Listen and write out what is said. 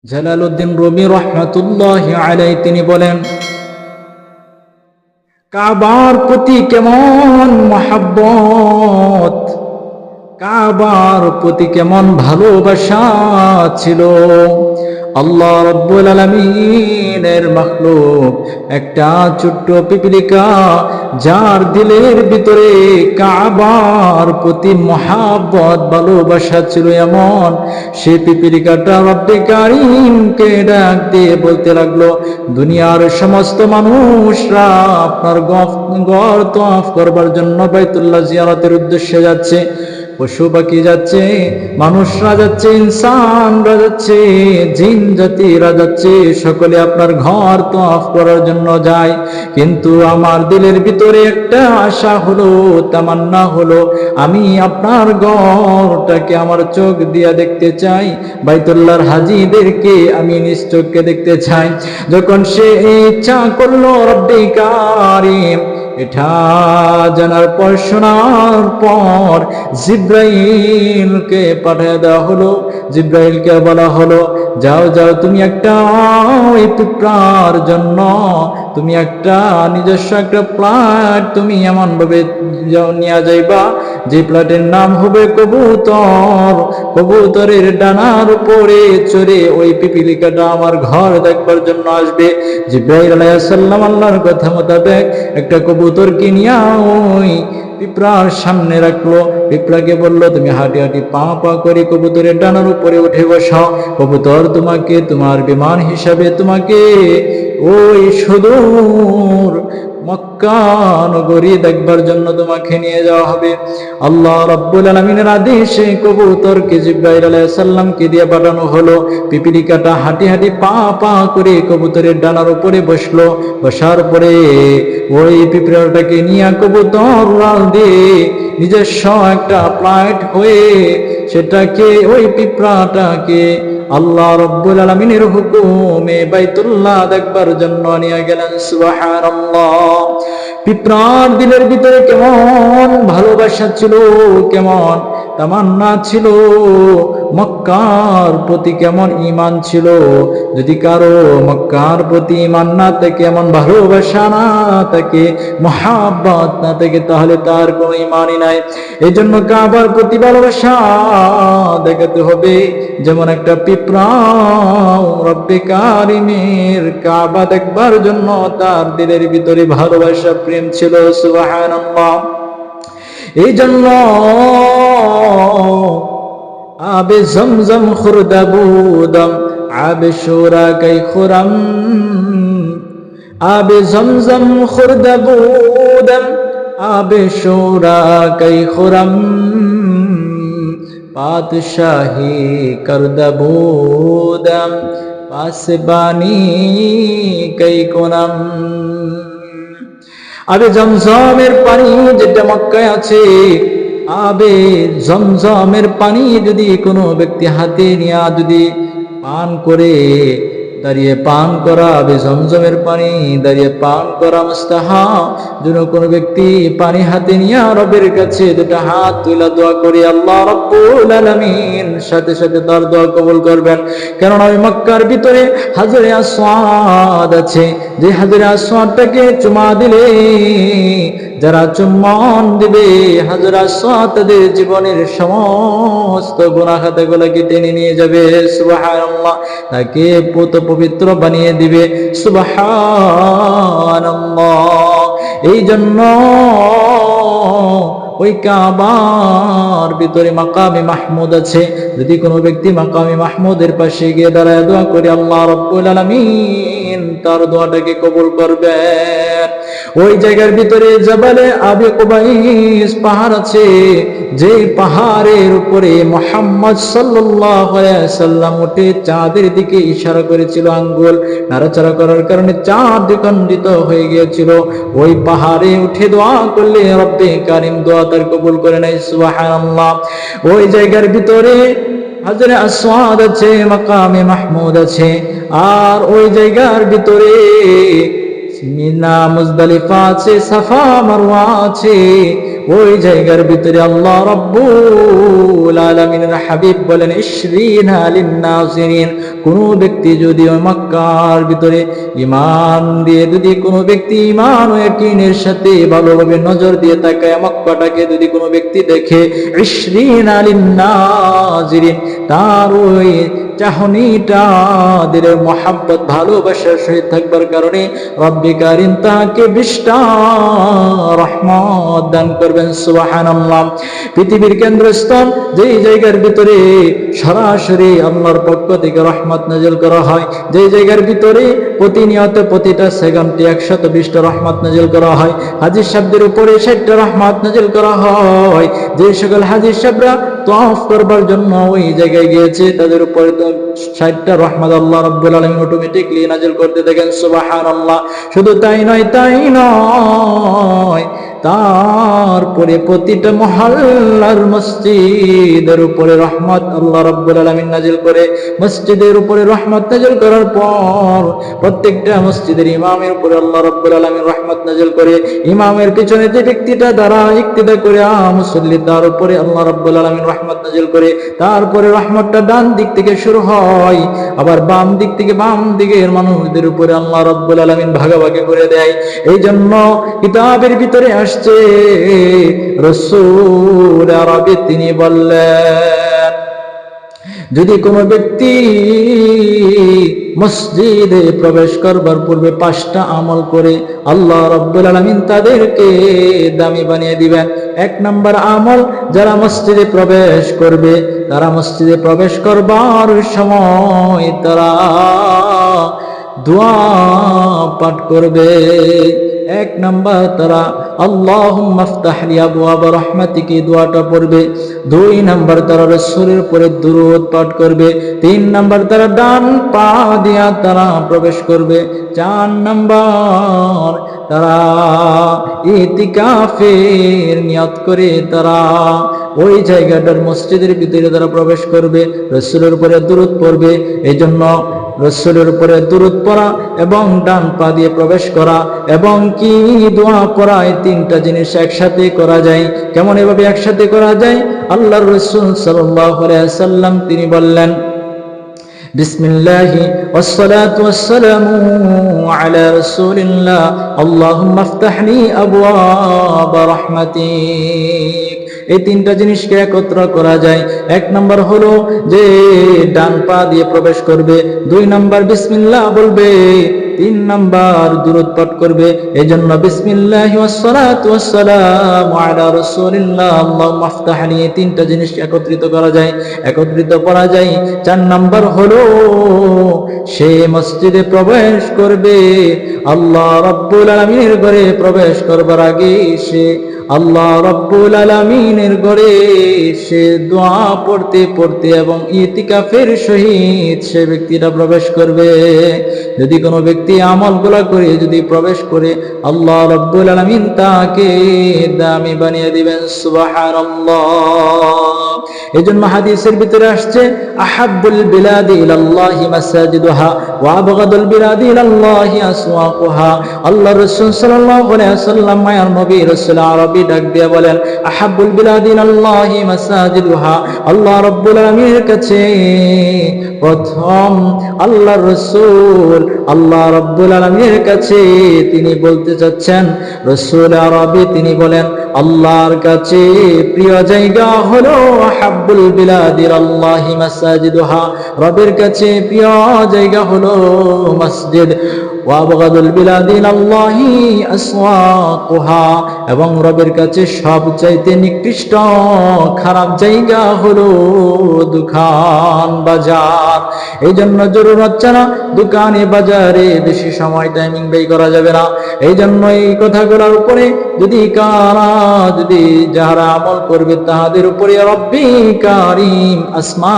Jalaluddin Rumi রাহমাতুল্লাহি আলাইহি তিনি বলেন, কাবার প্রতি কেমন মহব্বত, কাবার প্রতি কেমন ভালোবাসা ছিল। আল্লাহ রাব্বুল আলামিনের মাখলুক একটা ছোট্ট পিপলিকা, যার দিলের ভিতরে কাবার প্রতি মহব্বত ভালোবাসা ছিল এমন, সেই পিপলিকাটা রব্বে কারীমকে ডাক দিয়ে বলতে লাগলো, দুনিয়ার সমস্ত মানুষরা আপনার ঘর তওয়াফ করবার জন্য বাইতুল্লাহ জিয়ারতের উদ্দেশ্যে যাচ্ছে, পশু পাখি যাচ্ছে, মানুষরা যাচ্ছে, ইনসানরা যাচ্ছে, জিন জাতিরা যাচ্ছে, সকলে আপনার ঘর তওয়াফ করার জন্য যায়। কিন্তু আমার দিলের ভিতরে একটা আশা হলো, তামান্না হলো, আমি আপনার ঘরটাকে আমার চোখ দিয়ে দেখতে চাই, বাইতুল্লাহর হাজীদেরকে আমি নিজ চোখে দেখতে চাই। যখন সে ইচ্ছা করলো, রব্বে কারীম এটা জানার পর, শোনার পর জিব্রাইলকে পাঠিয়ে দেওয়া হলো। জিব্রাইলকে বলা হলো, যাও যাও, তুমি একটা ওই পিঁপড়ার জন্য তুমি একটা নিজস্ব একটা প্লাট তুমি এমন ভাবে নিয়ে যাইবা, যে প্লাটের নাম হবে কবুতর। কবুতরের ডানার উপরে চড়ে ওই পিপিলিকাটা আমার ঘর দেখবার জন্য আসবে। জিব্রাইল আলাইহিস সালাম আল্লাহর কথা মোতাবেক একটা কবুতরকে নিয়ে ওই পিঁপড়ার সামনে রাখলো। পিঁপড়াকে বললো, তুমি হাঁটি হাঁটি পা পা করে কবুতরের ডানার উপরে উঠে বসাও। কবুতর তোমাকে তোমার বিমান হিসাবে তোমাকে ওই সুদূর মক্কা নগরী দেখবার জন্য তোমাকে নিয়ে যাওয়া হবে। আল্লাহ রাব্বুল আলামিনের আদেশে কবুতরকে জিব্রাইল আলাইহিস সালামকে দিয়ে পাঠানো হলো। পিপিলিকাটা হাঁটি হাঁটি পা পা করে কবুতরের ডানার উপরে বসলো। বসার পরে ওই পিঁপড়াটাকে নিয়ে কবুতর উড়াল দিয়ে নিজস্ব একটা ফ্লাইট হয়ে সেটাকে ওই পিঁপড়াটাকে আল্লাহ রাব্বুল আলামিনের হুকুমে বাইতুল্লাহ দেখবার জন্য নিয়ে গেলেন। সুবহানাল্লাহ। পিঁপড়ার দিলের ভিতরে কেমন ভালোবাসা ছিল, কেমন তামান্না ছিল, মক্কার প্রতি কেমন ঈমান ছিল। যদি কারো মক্কার প্রতি ঈমান না থাকে, এমন ভালোবাসা না থাকে, মুহাব্বত না থাকে, তাহলে তার কোনো ঈমানই নাই। এই জন্য কাবার প্রতি ভালোবাসা দেখাতে হবে। যেমন একটা পিঁপড়া রব্বে কারীমের কাবা দেখবার জন্য তার দিলের ভিতরে ভালোবাসা প্রেম ছিল। সুবহানাল্লাহ। এই জন্য আবে জমজম খুরদাবুদম আবে শুরা কাই খুরম, আবে জমজম খুরদাবুদম আবে শুরা কাই খুরম, পাতশাহী করদাবুদম পাসবানি কাই কোনম। আবে জমজমের পানি যেটা মক্কায় আছে, আবে জমজমের পানি যদি কোনো ব্যক্তি হাতে নিয়ে যদি পান করে, দাঁড়িয়ে পান করা, আবে জমজমের পানি দাঁড়িয়ে পান করা মুস্তাহাব। যেন কোনো ব্যক্তি পানি হাতে নিয়ে রবের কাছে দুটা হাত তুলে দোয়া করে, আল্লাহ রাব্বুল আলামিন সাথে সাথে তার দোয়া কবুল করবেন। কারণ ওই মক্কার ভিতরে হাজরে আসওয়াদ আছে, যে হাজরে আসওয়াদটাকে চুমা দিলে, যারা চুম্বন দিবে হাজরে আসওয়াদ, তাদের জীবনের সমস্ত গুনাহ খাতাগুলোকে টেনে নিয়ে যাবে। সুবহানাল্লাহ। তাকে পবিত্র বানিয়ে দিবে। সুবহানাল্লাহ। এই জন্য ওই কাবার ভিতরে মাকামে মাহমুদ আছে। যদি কোনো ব্যক্তি মাকামে মাহমুদের পাশে গিয়ে দাঁড়ায় দোয়া করে, আল্লাহ রাব্বুল আলামিন তার দোয়াটাকে কবুল করবেন। ওই জায়গার ভিতরে জাবালে আবি কুবাইস পাহাড় আছে, যে পাহাড়ের উপরে মুহাম্মদ সাল্লাল্লাহু আলাইহি ওয়াসাল্লাম উঠে চাঁদের দিকে ইশারা করেছিল, আঙ্গুল নাড়াচাড়া করার কারণে চাঁদ দ্বিখণ্ডিত হয়ে গিয়েছিল। ওই পাহাড়ে উঠে দোয়া করলে রব্বে কারীম দোয়া তার কবুল করে নেয়। সুবহানাল্লাহ। ওই জায়গার ভিতরে হাজরে আসওয়াদ আছে, মাকামে মাহমুদ আছে। আর ওই জায়গার ভিতরে মিনা মুজদালিফা আছে, সাফা মারওয়া আছে। ওই জায়গার ভিতরে আল্লাহ রাব্বুল আলামিনের হাবিব বলেন ইশরিনা লিন-নাজিরিন, কোন ব্যক্তি যদি ওই মক্কার ভিতরে ঈমান দিয়ে, যদি কোনো ব্যক্তি ঈমান ও ইয়াকিনের সাথে ভালোভাবে নজর দিয়ে তাকায় মক্কাটাকে যদি কোনো ব্যক্তি দেখে, ইশরিনা লিন-নাজিরিন, তার ওই চাহনিটা দিলের মহাব্বত ভালোবাসার সহিত থাকবার কারণে রব্বে কারীম তাকে 20টা রহমত দান করবেন। সুবহানাল্লাহ। পৃথিবীর কেন্দ্রস্থল যেই জায়গার ভিতরে সরাসরি আল্লাহর পক্ষ থেকে রহমত নাযিল করা হয়, যেই জায়গার ভিতরে প্রতিনিয়ত প্রতিটা সেকেন্ডে 120টা রহমত নাযিল করা হয়, হাজী সাহেবদের উপরে 60টা রহমত নাযিল করা হয়। যে সকল হাজী সাহেবরা তাওয়াফ করবার জন্য ওই জায়গায় গিয়েছে তাদের উপরে 60টা রহমত আল্লাহ রাব্বুল আলামিন অটোমেটিকলি নাযিল করতে থাকেন। সুবহানাল্লাহ। শুধু তাই নয়, তারপরে প্রতিটা মহল্লার মসজিদের উপরে রহমত আল্লাহ রাব্বুল আলামিন নাযিল করে। মসজিদের উপরে রহমত নাযিল করার পর প্রত্যেকটা মসজিদের ইমামের উপরে আল্লাহ রাব্বুল আলামিন রহমত নাযিল করে। ইমামের পিছনে যে ব্যক্তিটা দ্বারা ইক্তিদা করে মুসল্লি, তার উপরে আল্লাহ রাব্বুল আলামিন রহমত নাযিল করে। তারপরে রহমতটা ডান দিক থেকে শুরু হয়, আবার বাম দিক থেকে বাম দিকের মানুষদের উপরে আল্লাহ রাব্বুল আলামিন ভাগাভাগি করে দেয়। এই জন্য কিতাবের ভিতরে আসছে, রাসূল আরবি তিনি বললেন, যদি কোনো ব্যক্তি মসজিদে প্রবেশ করবার পূর্বে 5টা আমল করে, আল্লাহ রাব্বুল আলামিন তাদেরকে দামি বানিয়ে দিবেন। 1 নম্বর আমল, যারা মসজিদে প্রবেশ করবে, তারা মসজিদে প্রবেশ করবার সময় তারা দোয়া পাঠ করবে। 1 নাম্বার, তারা আল্লাহুম্মা ইফতাহ লি আবওয়াব রাহমাতিক দোয়াটা পড়বে। 2 নাম্বার, তারা রাসূলের উপরে দুরূদ পাঠ করবে। 3 নাম্বার, তারা ডান পা দিয়া তারা প্রবেশ করবে। 4 নাম্বার, তারা ইতিকাফের নিয়ত করে তারা ওই জায়গাটার মসজিদের ভিতরে তারা প্রবেশ করবে, রাসূলের উপরে দুরূদ পড়বে। এইজন্য রাসূলের উপরে দুরূদ পড়া এবং ডান পা দিয়ে প্রবেশ করা এবং কি দোয়া করা, এই 3টা জিনিস একসাথে করা যায়। কেমন এভাবে একসাথে করা যায়? আল্লাহর রাসূল সাল্লাল্লাহু আলাইহি ওয়াসাল্লাম তিনি বললেন, বিসমিল্লাহি ওয়াসসালাতু ওয়াসসালামু আলা রাসূলিল্লাহ, আল্লাহুম্মা ইফতাহ লি আবওয়াব রাহমাতিক। এই 3টা জিনিসকে একত্র করা যায়। 1 নাম্বার হলো যে ডান পা দিয়ে প্রবেশ করবে, 2 নাম্বার বিসমিল্লাহ বলবে, 3 নাম্বার দুরূদ পাঠ করবে। এজন্য বিসমিল্লাহি ওয়াসসালাতু ওয়াসসালামু আলা রাসূলিল্লাহ, আল্লাহুম্মা ইফতাহ লি, 3টা জিনিস একত্রিত করা যায়, একত্রিত করা যায়। 4 নাম্বার হলো সে মসজিদে প্রবেশ করবে, আল্লাহ রাব্বুল আলামিনের ঘরে প্রবেশ করবার আগে সে আল্লাহ রাব্বুল আলামিনের ঘরে সে দোয়া পড়তে পড়তে এবং ইতিকাফের সহিত সে ব্যক্তিটা প্রবেশ করবে। যদি কোনো ব্যক্তি আমলগুলা করে যদি প্রবেশ করে, আল্লাহ রাব্বুল আলামিন তাকে দামি বানিয়ে দিবেন। সুবহানাল্লাহ। এজন্য হাদিসের ভিতরে আসছে, আহাব্বুল বিলাদি ইলাল্লাহি মাসাজিদুহা ওয়া আবগাদুল বিলাদি ইলাল্লাহি আসওয়াকুহা। আল্লাহর রাসূল সাল্লাল্লাহু আলাইহি ওয়াসাল্লাম মায়ার নবী রাসূল আরবি ডাক দিয়ে বলেন, আহাব্বুল বিলাদি ইলাল্লাহি মাসাজিদুহা, আল্লাহ রাব্বুল আলামিনের কাছে প্রথম আল্লাহর রাসূল আল্লাহ রাব্বুল আলামিনের কাছে তিনি বলতে চাচ্ছেন, রাসূল আরবি তিনি বলেন, আল্লাহর কাছে প্রিয় জায়গা হলো আহাব্বুল বিলাদি ইলাল্লাহি মাসাজিদুহা, রবের কাছে প্রিয় জায়গা হলো মসজিদ। ওয়া আবগাদুল বিলাদি ইলাল্লাহি আসওয়াকুহা, এবং রবের কাছে সবচাইতে নিকৃষ্ট খারাপ জায়গা হলো দোকান বাজার। এই জন্য জরুরত ছাড়া দোকানে বাজারে বেশি সময় টাইমিং ব্যয় করা যাবে না। এই জন্য এই কথাগুলোর উপরে যদি যারা আমল করবে তাহাদের উপরে রব্বি কারীম আসমা